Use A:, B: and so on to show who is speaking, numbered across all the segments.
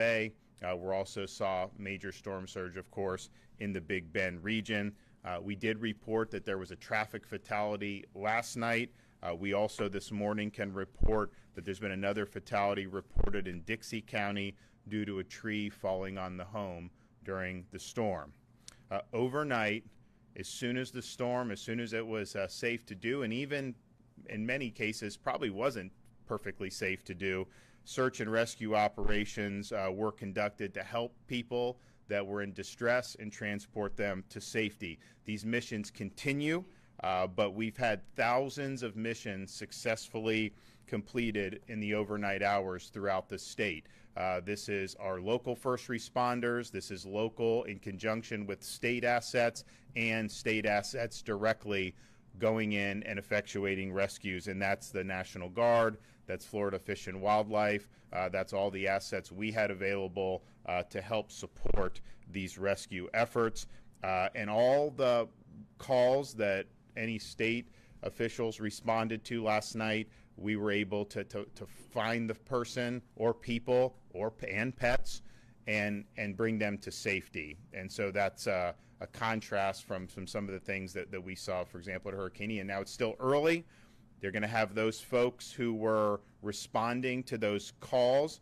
A: Bay. We also saw major storm surge, of course, in the Big Bend region. We did report that there was a traffic fatality last night. We also this morning can report that there's been another fatality reported in Dixie County due to a tree falling on the home during the storm. Overnight, as soon as it was safe to do, and even in many cases probably wasn't perfectly safe to do, search and rescue operations were conducted to help people that were in distress and transport them to safety. These missions continue, but we've had thousands of missions successfully completed in the overnight hours throughout the state. This is our local first responders. This is local in conjunction with state assets and state assets directly going in and effectuating rescues, and that's the National Guard, that's Florida Fish and Wildlife, that's all the assets we had available to help support these rescue efforts. And all the calls that any state officials responded to last night, we were able to find the person or people and pets and bring them to safety. And so that's a contrast from some of the things that we saw, for example, at Hurricane Helene. Now it's still early. They're going to have those folks who were responding to those calls.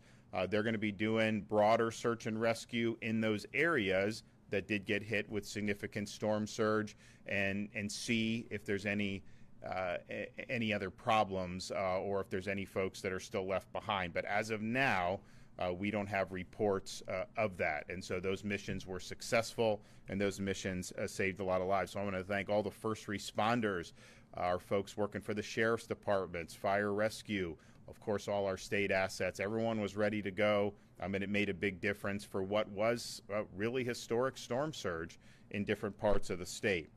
A: They're going to be doing broader search and rescue in those areas that did get hit with significant storm surge and see if there's any other problems or if there's any folks that are still left behind. But as of now, we don't have reports of that. And so those missions were successful, and those missions saved a lot of lives. So I want to thank all the first responders, our folks working for the sheriff's departments, fire rescue, of course, all our state assets. Everyone was ready to go, and it made a big difference for what was a really historic storm surge in different parts of the state.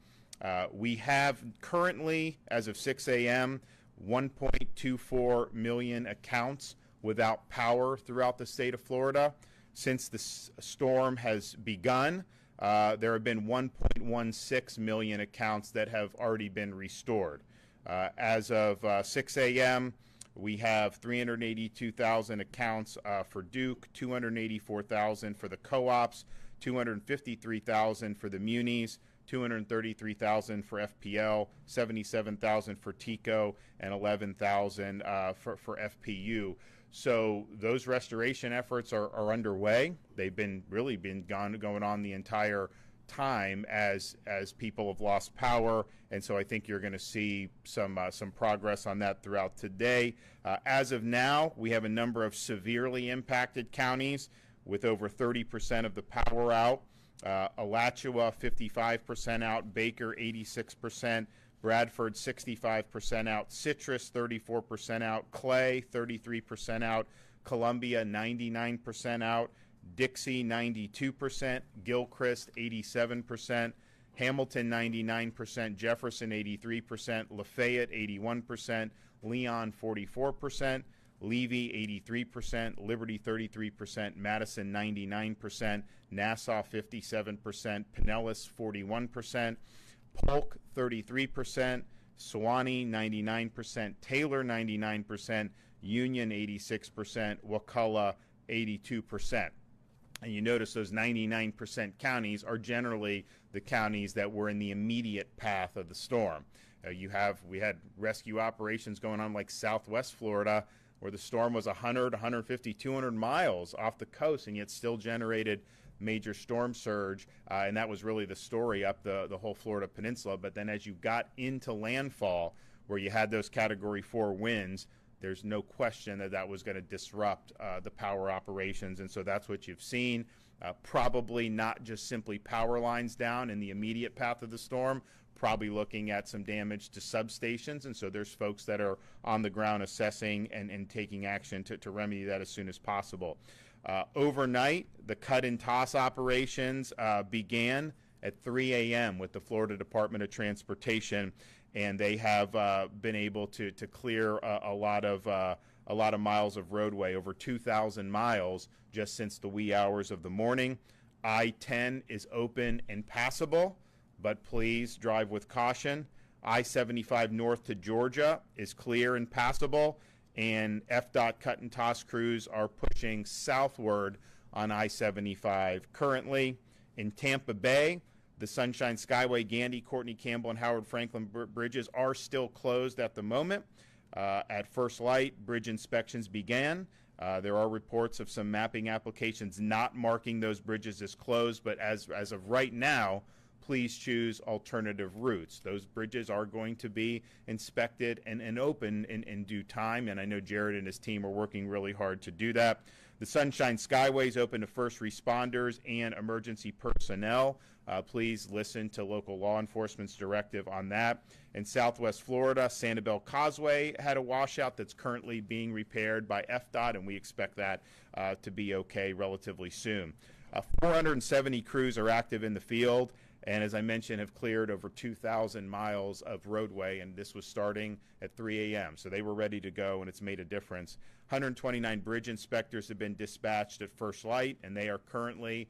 A: We have currently, as of 6 a.m., 1.24 million accounts without power throughout the state of Florida. Since the storm has begun, there have been 1.16 million accounts that have already been restored. As of 6 a.m., we have 382,000 accounts for Duke, 284,000 for the co-ops, 253,000 for the munis, 233,000 for FPL, 77,000 for TICO, and 11,000 for FPU. So those restoration efforts are underway. They've been going on the entire time as people have lost power, and so I think you're going to see some progress on that throughout today. As of now, we have a number of severely impacted counties with over 30% of the power out. Alachua 55% out, Baker 86%, Bradford 65% out, Citrus 34% out, Clay 33% out, Columbia 99% out, Dixie 92%, Gilchrist 87%, Hamilton 99%, Jefferson 83%, Lafayette 81%, Leon 44%, Levy 83%, Liberty 33%, Madison 99%, Nassau 57%, Pinellas 41%, Polk 33%, Sewanee 99%, Taylor 99%, Union 86%, Wakulla 82%. And you notice those 99% counties are generally the counties that were in the immediate path of the storm. We had rescue operations going on like Southwest Florida, where the storm was 100, 150, 200 miles off the coast, and yet still generated major storm surge, and that was really the story up the whole Florida peninsula. But then as you got into landfall, where you had those Category 4 winds, there's no question that was going to disrupt the power operations, and so that's what you've seen. Probably not just simply power lines down in the immediate path of the storm, probably looking at some damage to substations, and so there's folks that are on the ground assessing and taking action to remedy that as soon as possible. Overnight, the cut and toss operations began at 3 a.m. with the Florida Department of Transportation, and they have been able to clear a lot of miles of roadway, over 2,000 miles just since the wee hours of the morning. I-10 is open and passable, but please drive with caution. I-75 north to Georgia is clear and passable, and FDOT cut and toss crews are pushing southward on I-75 currently. In Tampa Bay, the Sunshine Skyway, Gandy, Courtney Campbell, and Howard Franklin bridges are still closed at the moment. At first light, bridge inspections began. There are reports of some mapping applications not marking those bridges as closed, but as of right now, please choose alternative routes. Those bridges are going to be inspected and open in due time, and I know Jared and his team are working really hard to do that. The Sunshine Skyway is open to first responders and emergency personnel. Please listen to local law enforcement's directive on that. In Southwest Florida, Sanibel Causeway had a washout that's currently being repaired by FDOT, and we expect that to be okay relatively soon. 470 crews are active in the field, and as I mentioned, have cleared over 2,000 miles of roadway, and this was starting at 3 a.m., so they were ready to go, and it's made a difference. 129 bridge inspectors have been dispatched at first light, and they are currently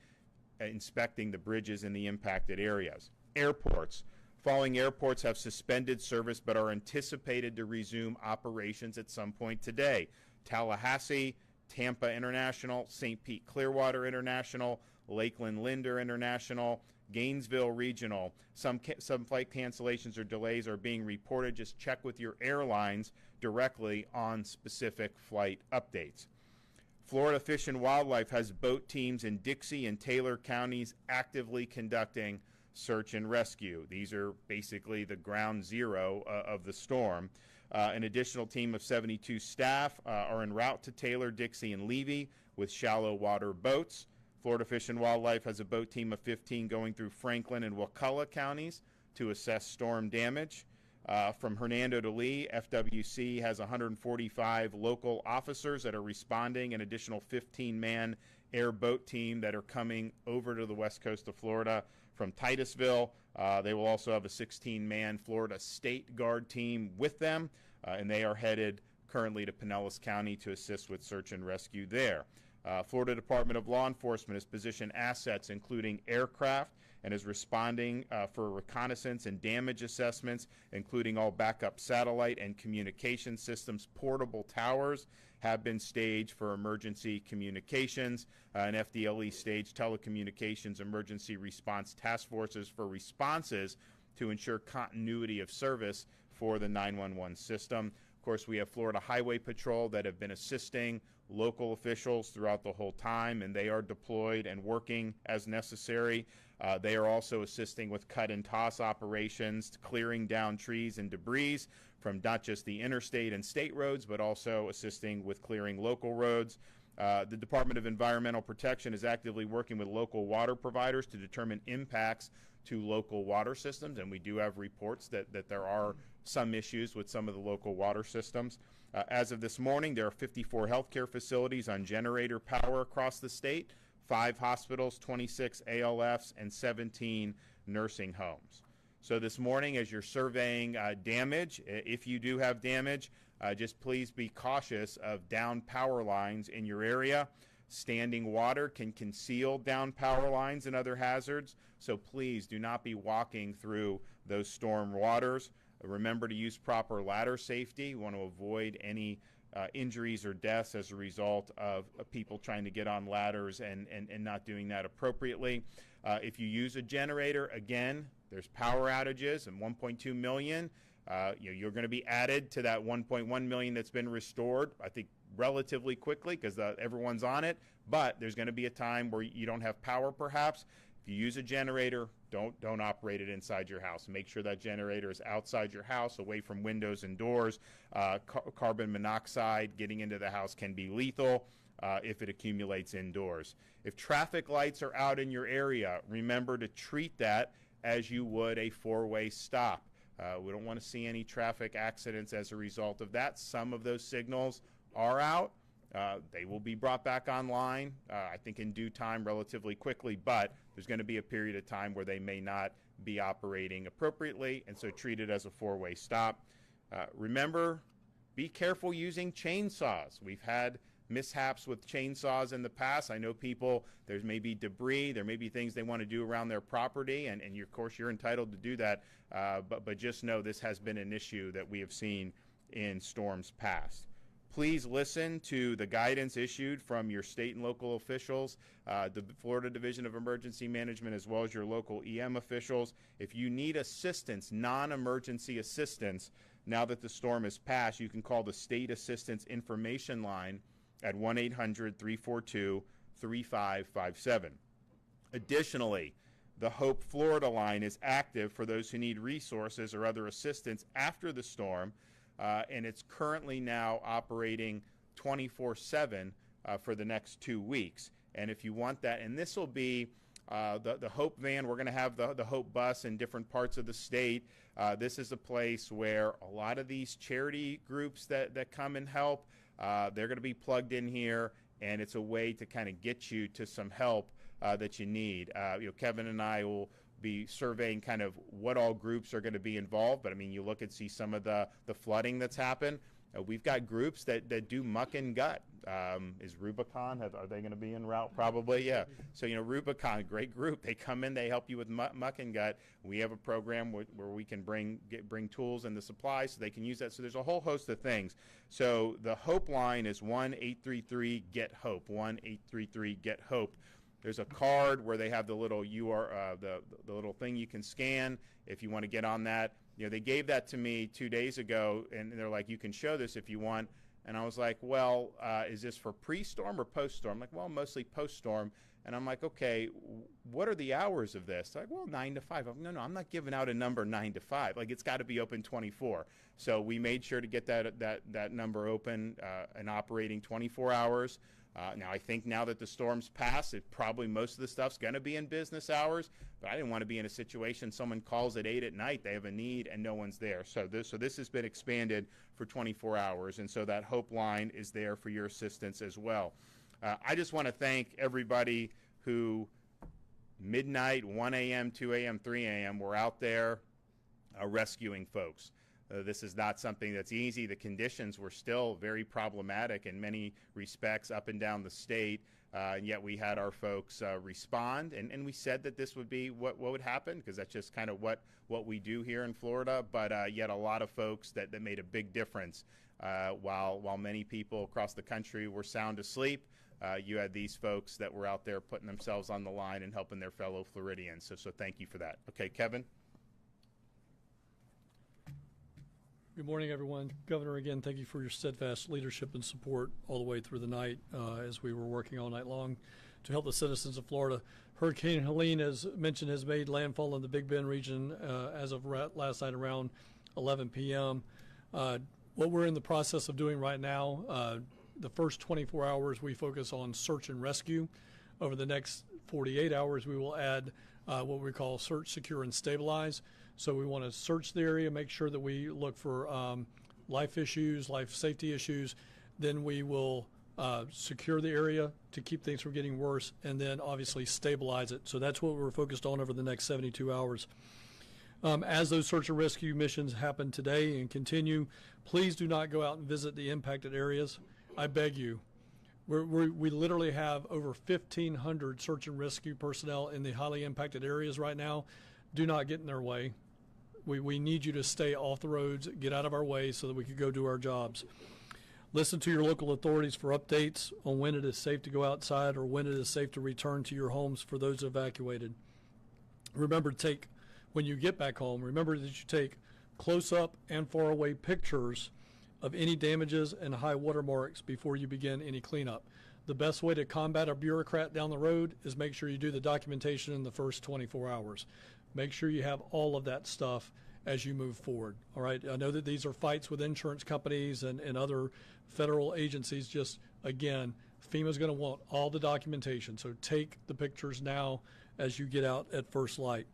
A: inspecting the bridges in the impacted areas. Airports. Following airports have suspended service but are anticipated to resume operations at some point today. Tallahassee, Tampa International, St. Pete Clearwater International, Lakeland Linder International, Gainesville Regional. Some flight cancellations or delays are being reported. Just check with your airlines directly on specific flight updates. Florida Fish and Wildlife has boat teams in Dixie and Taylor counties actively conducting search and rescue. These are basically the ground zero of the storm. An additional team of 72 staff are en route to Taylor, Dixie, and Levy with shallow water boats. Florida Fish and Wildlife has a boat team of 15 going through Franklin and Wakulla counties to assess storm damage. From Hernando to Lee, FWC has 145 local officers that are responding, an additional 15-man airboat team that are coming over to the west coast of Florida from Titusville. They will also have a 16-man Florida State Guard team with them, and they are headed currently to Pinellas County to assist with search and rescue there. Florida Department of Law Enforcement has positioned assets, including aircraft, and is responding for reconnaissance and damage assessments, including all backup satellite and communication systems. Portable towers have been staged for emergency communications, and FDLE staged telecommunications emergency response task forces for responses to ensure continuity of service for the 911 system. Of course, we have Florida Highway Patrol that have been assisting local officials throughout the whole time, and they are deployed and working as necessary. They are also assisting with cut and toss operations, clearing down trees and debris from not just the interstate and state roads, but also assisting with clearing local roads. The Department of Environmental Protection is actively working with local water providers to determine impacts to local water systems, and we do have reports that there are some issues with some of the local water systems. As of this morning, there are 54 healthcare facilities on generator power across the state, 5 hospitals, 26 ALFs, and 17 nursing homes. So this morning, as you're surveying damage, if you do have damage, just please be cautious of downed power lines in your area. Standing water can conceal downed power lines and other hazards, so please do not be walking through those storm waters. Remember to use proper ladder safety. We want to avoid any injuries or deaths as a result of people trying to get on ladders and not doing that appropriately. If you use a generator, again, there's power outages, and 1.2 million. You're going to be added to that 1.1 million that's been restored, I think, relatively quickly because everyone's on it. But there's going to be a time where you don't have power, perhaps. If you use a generator, don't operate it inside your house. Make sure that generator is outside your house, away from windows and doors. Carbon monoxide getting into the house can be lethal if it accumulates indoors. If traffic lights are out in your area, remember to treat that as you would a four-way stop. We don't want to see any traffic accidents as a result of that. Some of those signals are out. They will be brought back online, I think in due time, relatively quickly, but there's going to be a period of time where they may not be operating appropriately, and so treat it as a four-way stop. Remember, be careful using chainsaws. We've had mishaps with chainsaws in the past. I know people, there may be debris, there may be things they want to do around their property, and of course you're entitled to do that, but just know this has been an issue that we have seen in storms past. Please listen to the guidance issued from your state and local officials, the Florida Division of Emergency Management, as well as your local EM officials. If you need assistance, non-emergency assistance, now that the storm has passed, you can call the State Assistance Information Line at 1-800-342-3557. Additionally, the Hope Florida line is active for those who need resources or other assistance after the storm, and it's currently now operating 24/7 for the next 2 weeks. And if you want that, and this will be the Hope van, we're going to have the Hope bus in different parts of the state. This is a place where a lot of these charity groups that come and help, they're going to be plugged in here, and it's a way to kind of get you to some help that you need. Kevin and I will be surveying kind of what all groups are going to be involved, but I mean, you look and see some of the flooding that's happened. We've got groups that do muck and gut. Is Rubicon, are they going to be en route? Probably, yeah. So, Rubicon, great group. They come in, they help you with muck and gut. We have a program where we can bring tools and the supplies so they can use that. So there's a whole host of things. So the Hope line is 1-833-GET-HOPE, 1-833-GET-HOPE. There's a card where they have the little the little thing you can scan if you want to get on that. They gave that to me 2 days ago, and they're like, you can show this if you want. And I was like, well, is this for pre-storm or post-storm? I'm like, well, mostly post-storm. And I'm like, okay, what are the hours of this? They're like, well, 9 to 5. I'm like, no, I'm not giving out a number 9 to 5. Like, it's got to be open 24. So we made sure to get that number open and operating 24 hours. Now, I think now that the storm's passed, probably most of the stuff's going to be in business hours, but I didn't want to be in a situation someone calls at 8 at night, they have a need, and no one's there. So this has been expanded for 24 hours, and so that Hope line is there for your assistance as well. I just want to thank everybody who midnight, 1 a.m., 2 a.m., 3 a.m., were out there rescuing folks. This is not something that's easy. The conditions were still very problematic in many respects up and down the state, and yet we had our folks respond, and we said that this would be what would happen, because that's just kind of what we do here in Florida, but yet a lot of folks that made a big difference. While many people across the country were sound asleep, you had these folks that were out there putting themselves on the line and helping their fellow Floridians. So thank you for that. Okay, Kevin?
B: Good morning, everyone. Governor, again, thank you for your steadfast leadership and support all the way through the night as we were working all night long to help the citizens of Florida. Hurricane Helene, as mentioned, has made landfall in the Big Bend region as of last night around 11 p.m. What we're in the process of doing right now, the first 24 hours we focus on search and rescue. Over the next 48 hours, we will add what we call search, secure, and stabilize. So we want to search the area, make sure that we look for life issues, life safety issues. Then we will secure the area to keep things from getting worse, and then obviously stabilize it. So that's what we're focused on over the next 72 hours. As those search and rescue missions happen today and continue, please do not go out and visit the impacted areas. I beg you. We literally have over 1,500 search and rescue personnel in the highly impacted areas right now. Do not get in their way. We need you to stay off the roads, get out of our way so that we can go do our jobs. Listen to your local authorities for updates on when it is safe to go outside or when it is safe to return to your homes for those evacuated. Remember, when you get back home, remember that you take close-up and far-away pictures of any damages and high water marks before you begin any cleanup. The best way to combat a bureaucrat down the road is make sure you do the documentation in the first 24 hours. Make sure you have all of that stuff as you move forward. All right. I know that these are fights with insurance companies and other federal agencies. Just, again, FEMA's going to want all the documentation. So take the pictures now as you get out at first light.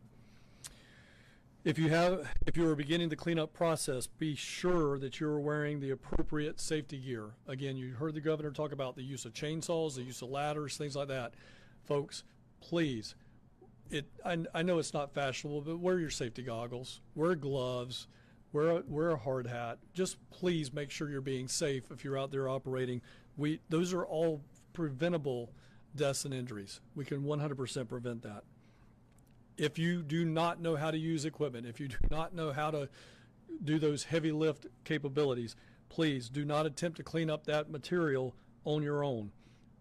B: If you are beginning the cleanup process, be sure that you're wearing the appropriate safety gear. Again, you heard the governor talk about the use of chainsaws, the use of ladders, things like that. Folks, please, I know it's not fashionable, but wear your safety goggles, wear gloves, wear a hard hat. Just please make sure you're being safe if you're out there operating. Those are all preventable deaths and injuries. We can 100% prevent that. If you do not know how to use equipment, if you do not know how to do those heavy lift capabilities, please do not attempt to clean up that material on your own.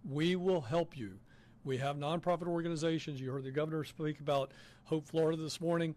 B: We will help you. We have nonprofit organizations. You heard the governor speak about Hope Florida this morning.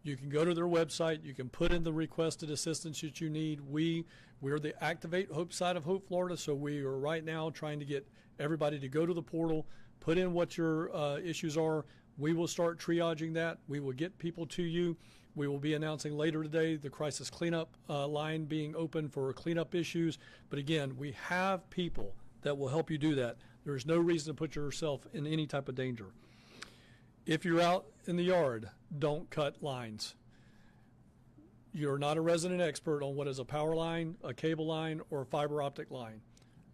B: You can go to their website. You can put in the requested assistance that you need. We're the Activate Hope side of Hope Florida, so we are right now trying to get everybody to go to the portal, put in what your issues are. We will start triaging that. We will get people to you. We will be announcing later today the crisis cleanup line being open for cleanup issues. But again, we have people that will help you do that. There is no reason to put yourself in any type of danger. If you're out in the yard, don't cut lines. You're not a resident expert on what is a power line, a cable line, or a fiber optic line.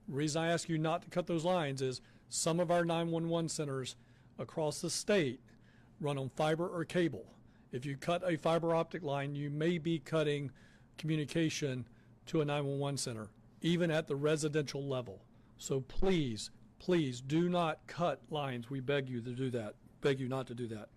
B: The reason I ask you not to cut those lines is some of our 911 centers across the state run on fiber or cable. If you cut a fiber optic line, you may be cutting communication to a 911 center, even at the residential level. So please, please do not cut lines. We beg you to do that. Beg you not to do that.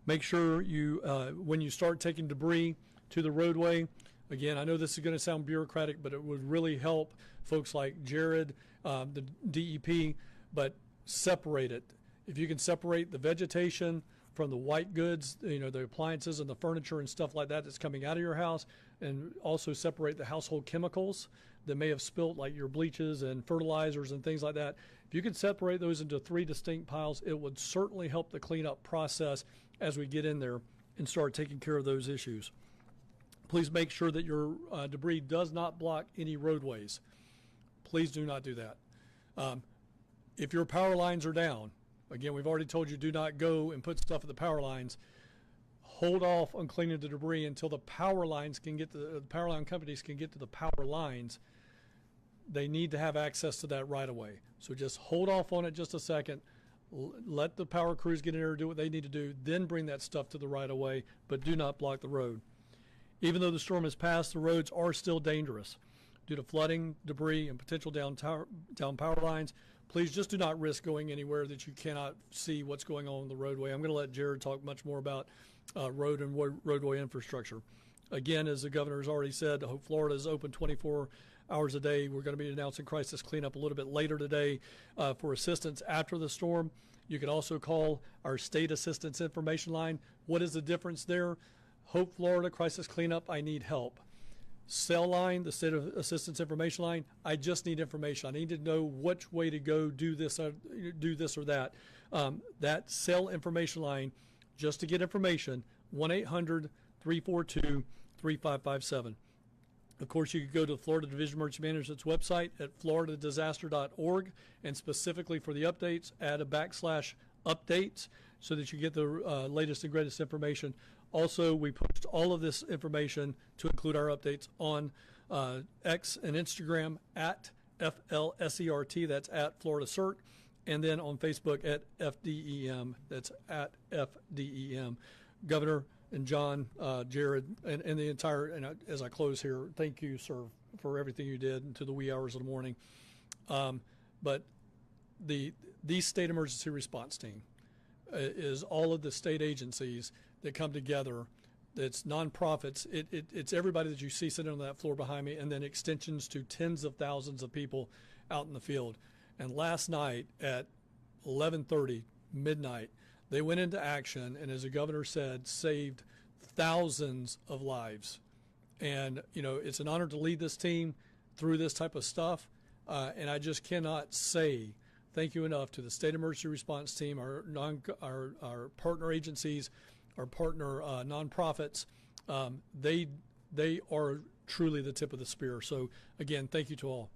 B: Make sure you, when you start taking debris to the roadway, again, I know this is going to sound bureaucratic, but it would really help folks like Jared, the DEP, but separate it. If you can separate the vegetation from the white goods, the appliances and the furniture and stuff like that that's coming out of your house, and also separate the household chemicals that may have spilt, like your bleaches and fertilizers and things like that. If you can separate those into 3 distinct piles, it would certainly help the cleanup process as we get in there and start taking care of those issues. Please make sure that your debris does not block any roadways. Please do not do that. If your power lines are down, again, we've already told you do not go and put stuff at the power lines. Hold off on cleaning the debris until the power lines can get to the power line companies can get to the power lines. They need to have access to that right away. So just hold off on it just a second. Let the power crews get in there and do what they need to do. Then bring that stuff to the right of way, but do not block the road. Even though the storm has passed, the roads are still dangerous due to flooding, debris, and potential down power lines. Please just do not risk going anywhere that you cannot see what's going on the roadway. I'm going to let Jared talk much more about road and roadway infrastructure. Again, as the governor has already said, Hope Florida is open 24 hours a day. We're going to be announcing crisis cleanup a little bit later today for assistance after the storm. You can also call our state assistance information line. What is the difference there? Hope Florida crisis cleanup, I need help. Cell line, the state of assistance information line, I just need information. I need to know which way to go, do this or that. That cell information line, just to get information, 1-800-342-3557. Of course, you could go to the Florida Division of Emergency Management's website at floridadisaster.org, and specifically for the updates, add a /updates so that you get the latest and greatest information. Also, we post all of this information to include our updates on X and Instagram at FLSERT, that's at Florida CERT, and then on Facebook at FDEM, that's at FDEM. Governor and John, Jared, and the entire, and as I close here, thank you, sir, for everything you did into the wee hours of the morning. But the state emergency response team is all of the state agencies that come together. It's nonprofits. It's everybody that you see sitting on that floor behind me, and then extensions to tens of thousands of people out in the field. And last night at 11:30, midnight, they went into action, and as the governor said, saved thousands of lives. And, it's an honor to lead this team through this type of stuff. And I just cannot say thank you enough to the state emergency response team, our partner agencies, our partner nonprofits. They are truly the tip of the spear. So, again, thank you to all.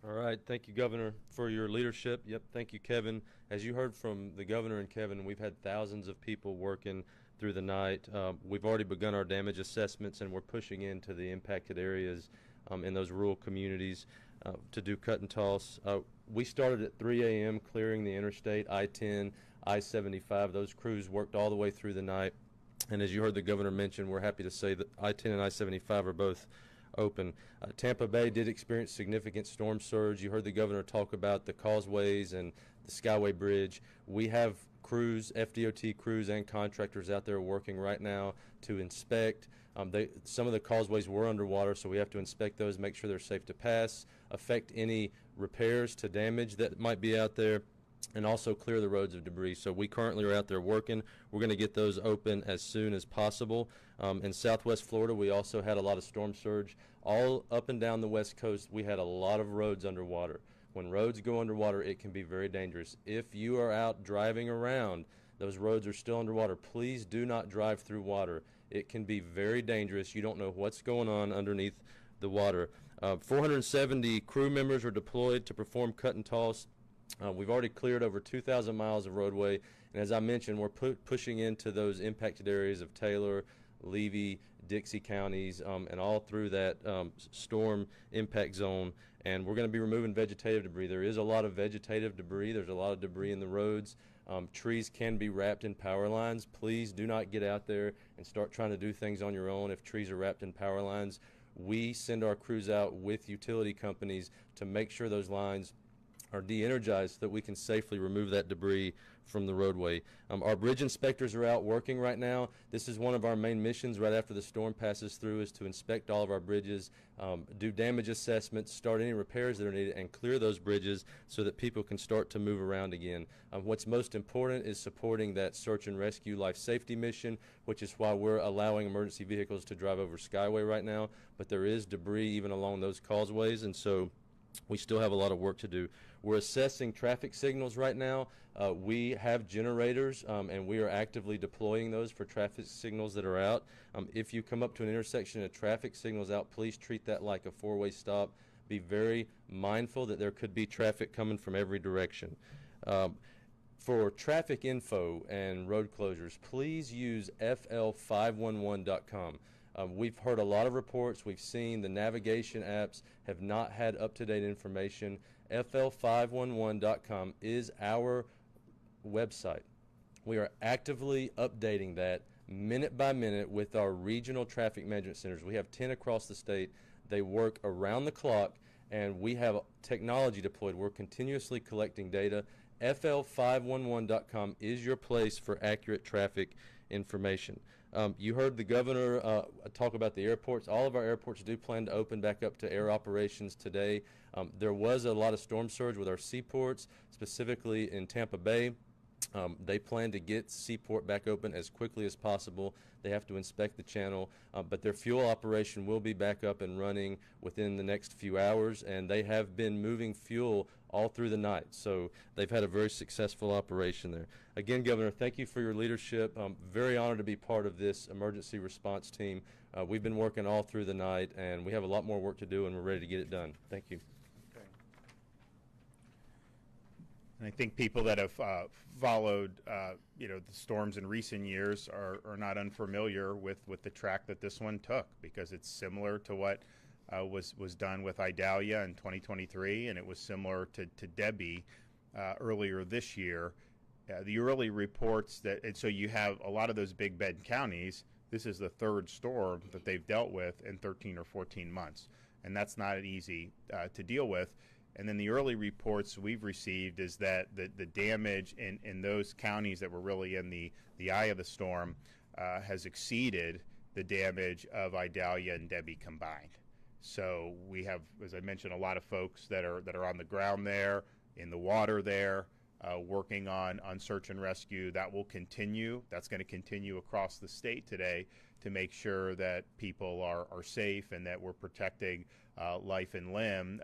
C: All right. Thank you, Governor, for your leadership. Yep. Thank you, Kevin. As you heard from the governor and Kevin, we've had thousands of people working through the night. We've already begun our damage assessments, and we're pushing into the impacted areas in those rural communities to do cut and toss. We started at 3 a.m. clearing the interstate, I-10, I-75. Those crews worked all the way through the night. And as you heard the governor mention, we're happy to say that I-10 and I-75 are both open. Tampa Bay did experience significant storm surge. You heard the governor talk about the causeways and the Skyway Bridge. We have crews, FDOT crews and contractors out there working right now to inspect. Some of the causeways were underwater, so we have to inspect those, make sure they're safe to pass, affect any repairs to damage that might be out there, and also clear the roads of debris. So we currently are out there working. We're going to get those open as soon as possible. In Southwest Florida, we also had a lot of storm surge. All up and down the West Coast, we had a lot of roads underwater. When roads go underwater, it can be very dangerous. If you are out driving around, those roads are still underwater. Please do not drive through water. It can be very dangerous. You don't know what's going on underneath the water. 470 crew members are deployed to perform cut and toss. We've already cleared over 2,000 miles of roadway, and as I mentioned, we're pushing into those impacted areas of Taylor, Levy, Dixie counties, and all through that storm impact zone. And we're going to be removing vegetative debris. There is a lot of vegetative debris. There's a lot of debris in the roads. Trees can be wrapped in power lines. Please do not get out there and start trying to do things on your own if trees are wrapped in power lines. We send our crews out with utility companies to make sure those lines are de-energized so that we can safely remove that debris from the roadway. Our bridge inspectors are out working right now. This is one of our main missions right after the storm passes through, is to inspect all of our bridges, do damage assessments, start any repairs that are needed, and clear those bridges so that people can start to move around again. What's most important is supporting that search and rescue life safety mission, which is why we're allowing emergency vehicles to drive over Skyway right now. But there is debris even along those causeways, and so we still have a lot of work to do. We're assessing traffic signals right now. We have generators, and we are actively deploying those for traffic signals that are out. If you come up to an intersection and a traffic signal's out, please treat that like a four-way stop. Be very mindful that there could be traffic coming from every direction. For traffic info and road closures, please use fl511.com. We've heard a lot of reports. We've seen the navigation apps have not had up-to-date information. fl511.com is our website. We are actively updating that minute by minute with our regional traffic management centers. We have 10 across the state. They work around the clock, and we have technology deployed. We're continuously collecting data. fl511.com is your place for accurate traffic information. You heard the governor talk about the airports. All of our airports do plan to open back up to air operations today. There was a lot of storm surge with our seaports, specifically in Tampa Bay. They plan to get Seaport back open as quickly as possible. They have to inspect the channel, but their fuel operation will be back up and running within the next few hours, and they have been moving fuel all through the night. So they've had a very successful operation there. Again, Governor, thank you for your leadership. I'm very honored to be part of this emergency response team. We've been working all through the night, and we have a lot more work to do, and we're ready to get it done. Thank you.
A: And I think people that have followed, the storms in recent years are not unfamiliar with the track that this one took, because it's similar to what was done with Idalia in 2023, and it was similar to Debbie earlier this year. The early reports and so you have a lot of those Big Bend counties. This is the third storm that they've dealt with in 13 or 14 months, and that's not easy to deal with. And then the early reports we've received is that the damage in those counties that were really in the eye of the storm has exceeded the damage of Idalia and Debbie combined. So we have, as I mentioned, a lot of folks that are on the ground there, in the water there, working on search and rescue. That will continue. That's going to continue across the state today to make sure that people are safe and that we're protecting life and limb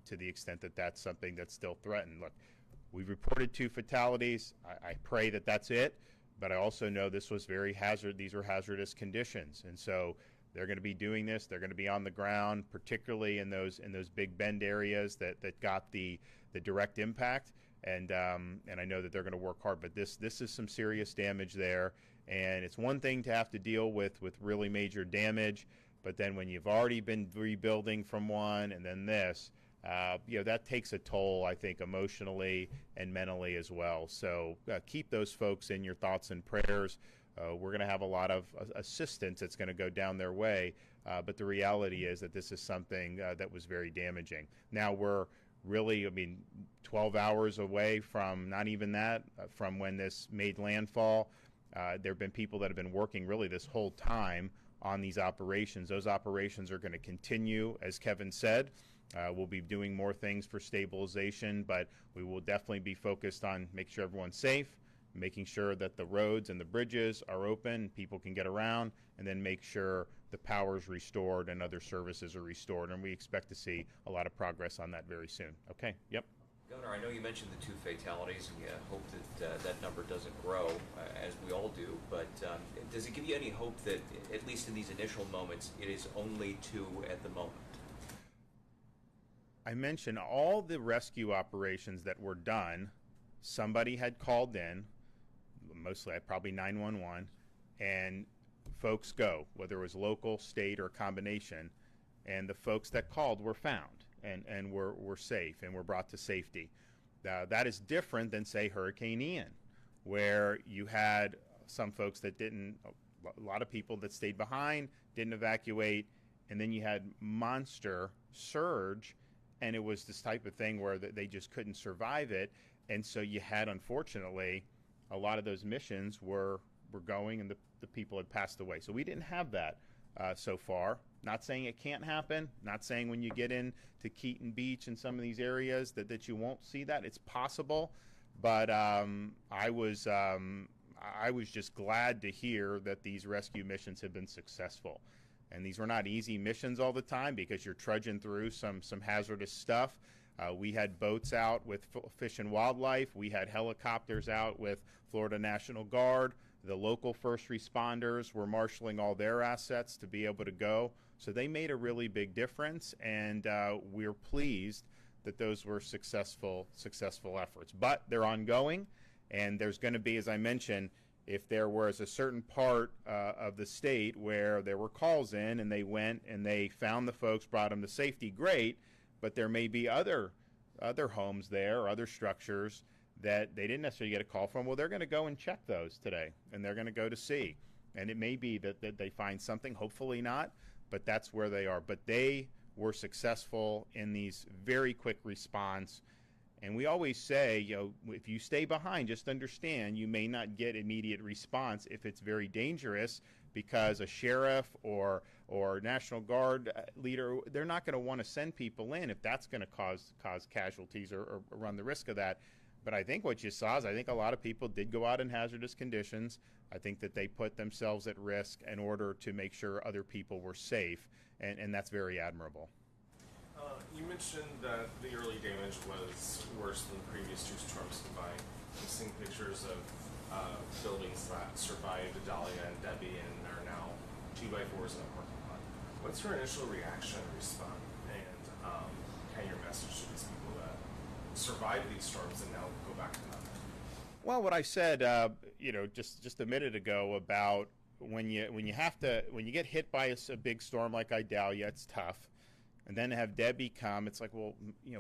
A: to the extent that that's something that's still threatened. Look, we've reported 2 fatalities. I pray that that's it, but I also know this was these were hazardous conditions, and so they're going to be doing this. They're going to be on the ground, particularly in those Big Bend areas that got the direct impact, and I know that they're going to work hard. But this is some serious damage there, and it's one thing to have to deal with really major damage, but then when you've already been rebuilding from one and then this, that takes a toll, I think, emotionally and mentally as well. So keep those folks in your thoughts and prayers. We're going to have a lot of assistance that's going to go down their way, but the reality is that this is something that was very damaging. Now we're really, I mean, 12 hours away from, not even that, from when this made landfall. There have been people that have been working really this whole time on these operations. Those operations are going to continue, as Kevin said. We'll be doing more things for stabilization, but we will definitely be focused on making sure everyone's safe, making sure that the roads and the bridges are open, people can get around, and then make sure the power is restored and other services are restored. And we expect to see a lot of progress on that very soon. Okay, yep.
D: Governor, I know you mentioned the 2 fatalities, and you hope that that number doesn't grow, as we all do, but does it give you any hope that, at least in these initial moments, it is only 2 at the moment?
A: I mentioned all the rescue operations that were done, somebody had called in, mostly probably 911, and folks go, whether it was local, state, or a combination, and the folks that called were found and were safe and were brought to safety. That is different than, say, Hurricane Ian, where you had some folks that didn't, a lot of people that stayed behind, didn't evacuate, and then you had monster surge, and it was this type of thing where they just couldn't survive it. And so you had, unfortunately, a lot of those missions were going, and the people had passed away. So we didn't have that so far. Not saying it can't happen. Not saying when you get into Keaton Beach and some of these areas that you won't see that. It's possible. But I was just glad to hear that these rescue missions have been successful. And these were not easy missions all the time, because you're trudging through some hazardous stuff. We had boats out with Fish and Wildlife. We had helicopters out with Florida National Guard. The local first responders were marshaling all their assets to be able to go. So they made a really big difference, and we're pleased that those were successful efforts. But they're ongoing, and there's going to be, as I mentioned, if there was a certain part of the state where there were calls in and they went and they found the folks, brought them to safety, great, but there may be other homes there or other structures that they didn't necessarily get a call from. Well, they're going to go and check those today, and they're going to go to see. And it may be that they find something, hopefully not, but that's where they are. But they were successful in these very quick response. And we always say, if you stay behind, just understand you may not get immediate response if it's very dangerous, because a sheriff or National Guard leader, they're not going to want to send people in if that's going to cause casualties or run the risk of that. But I think what you saw is, I think a lot of people did go out in hazardous conditions. I think that they put themselves at risk in order to make sure other people were safe, and that's very admirable.
E: You mentioned that the early damage was worse than the previous 2 storms combined. We've seen pictures of buildings that survived Dahlia and Debbie and are now 2x4s in a parking lot. What's your initial reaction and response, and kind of your message to these people that survived these storms and now go back to nothing?
A: Well, what I said, just a minute ago about when you get hit by a big storm like Idalia, it's tough. And then to have Debbie come, it's like, well,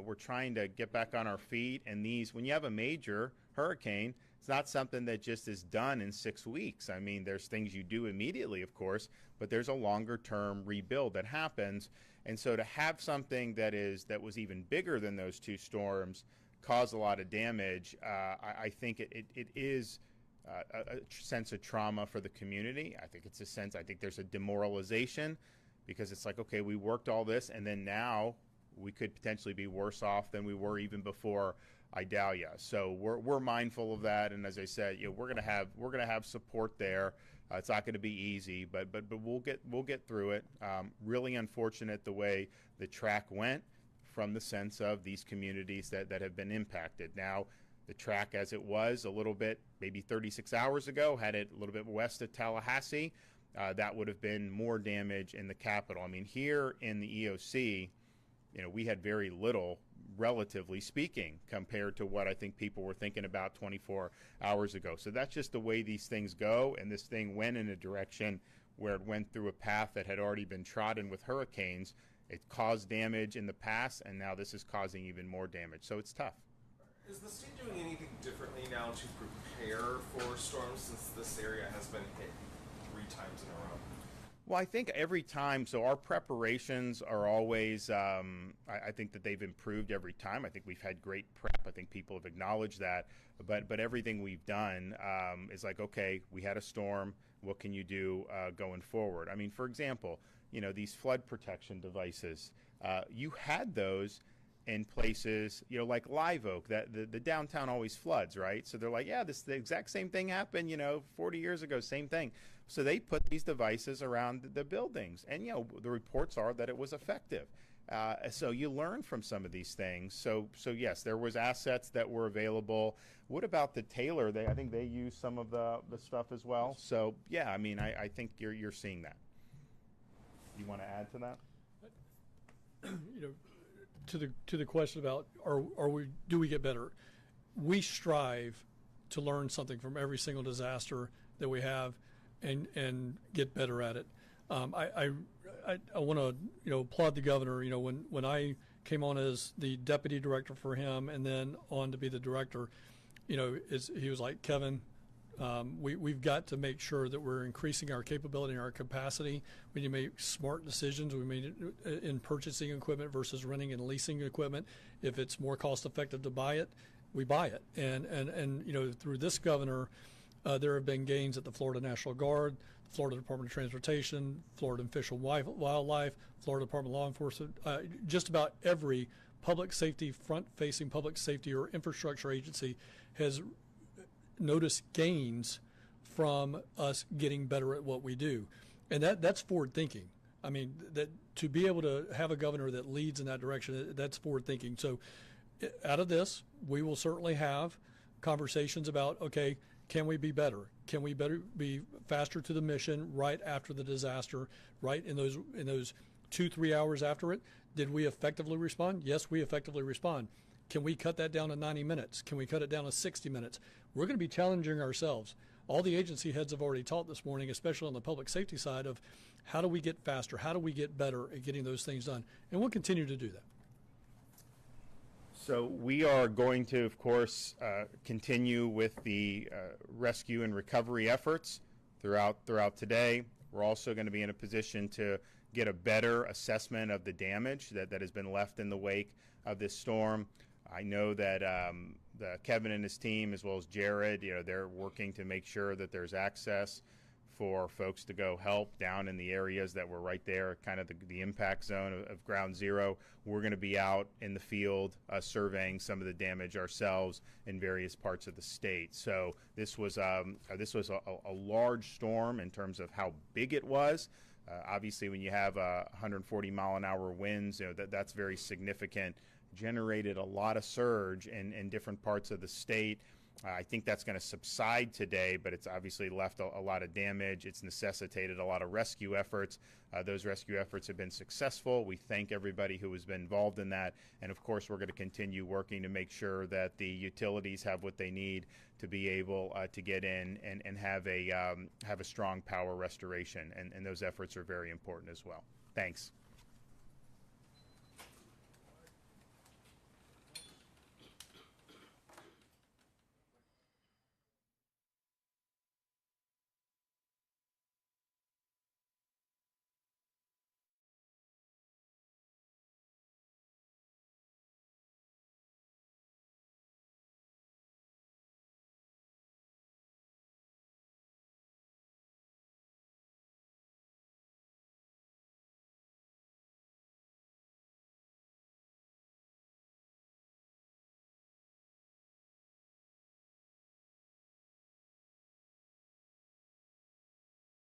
A: we're trying to get back on our feet. And when you have a major hurricane, it's not something that just is done in 6 weeks. I mean, there's things you do immediately, of course, but there's a longer-term rebuild that happens. And so to have something that was even bigger than those 2 storms cause a lot of damage, I think it is a sense of trauma for the community. I think there's a demoralization, because it's like, okay, we worked all this, and then now we could potentially be worse off than we were even before Idalia. So we're mindful of that, and as I said, we're gonna have support there. It's not going to be easy, but we'll get through it. Really unfortunate the way the track went, from the sense of these communities that have been impacted. Now, the track as it was a little bit, maybe 36 hours ago, had it a little bit west of Tallahassee. That would have been more damage in the capital. I mean, here in the EOC, we had very little, relatively speaking, compared to what I think people were thinking about 24 hours ago. So that's just the way these things go, and this thing went in a direction where it went through a path that had already been trodden with hurricanes. It caused damage in the past, and now this is causing even more damage. So it's tough.
E: Is the state doing anything differently now to prepare for storms, since this area has been hit 3 times in a row?
A: Well, I think every time, so our preparations are always, I think that they've improved every time. I think we've had great prep. I think people have acknowledged that. But everything we've done is like, okay, we had a storm. What can you do going forward? I mean, for example, these flood protection devices, you had those in places, like Live Oak, that the downtown always floods, right? So they're like, yeah, the exact same thing happened, 40 years ago, same thing. So they put these devices around the buildings, and the reports are that it was effective. So you learn from some of these things. So yes, there was assets that were available. What about the Taylor? I think they use some of the stuff as well. So yeah, I mean, I think you're seeing that. You want to add to that?
B: To the question about do we get better? We strive to learn something from every single disaster that we have, and get better at it. I want to applaud the governor. When I came on as the deputy director for him, and then on to be the director, he was like, Kevin, we've got to make sure that we're increasing our capability and our capacity. We need to make smart decisions. We made it in purchasing equipment versus renting and leasing equipment. If it's more cost effective to buy it, we buy it. And through this governor, there have been gains at the Florida National Guard, the Florida Department of Transportation, Florida Fish and Wildlife, Florida Department of Law Enforcement. Just about every public safety, front-facing public safety or infrastructure agency has noticed gains from us getting better at what we do. And that's forward thinking. I mean, that to be able to have a governor that leads in that direction, that's forward thinking. So out of this, we will certainly have conversations about, okay, can we be better? Can we be faster to the mission right after the disaster, right in those 2-3 hours after it? Did we effectively respond? Yes, we effectively respond. Can we cut that down to 90 minutes? Can we cut it down to 60 minutes? We're going to be challenging ourselves. All the agency heads have already taught this morning, especially on the public safety side, of how do we get faster? How do we get better at getting those things done? And we'll continue to do that.
A: So we are going to, of course, continue with the rescue and recovery efforts throughout today. We're also going to be in a position to get a better assessment of the damage that has been left in the wake of this storm. I know that Kevin and his team, as well as Jared, they're working to make sure that there's access for folks to go help down in the areas that were right there, kind of the impact zone of ground zero. We're going to be out in the field surveying some of the damage ourselves in various parts of the state. So this was a large storm in terms of how big it was. Obviously, when you have 140 mile an hour winds, that's very significant. Generated a lot of surge in different parts of the state. I think that's going to subside today, but it's obviously left a lot of damage. It's necessitated a lot of rescue efforts. Those rescue efforts have been successful. We thank everybody who has been involved in that. And of course, we're going to continue working to make sure that the utilities have what they need to be able to get in and have a strong power restoration. And those efforts are very important as well. Thanks.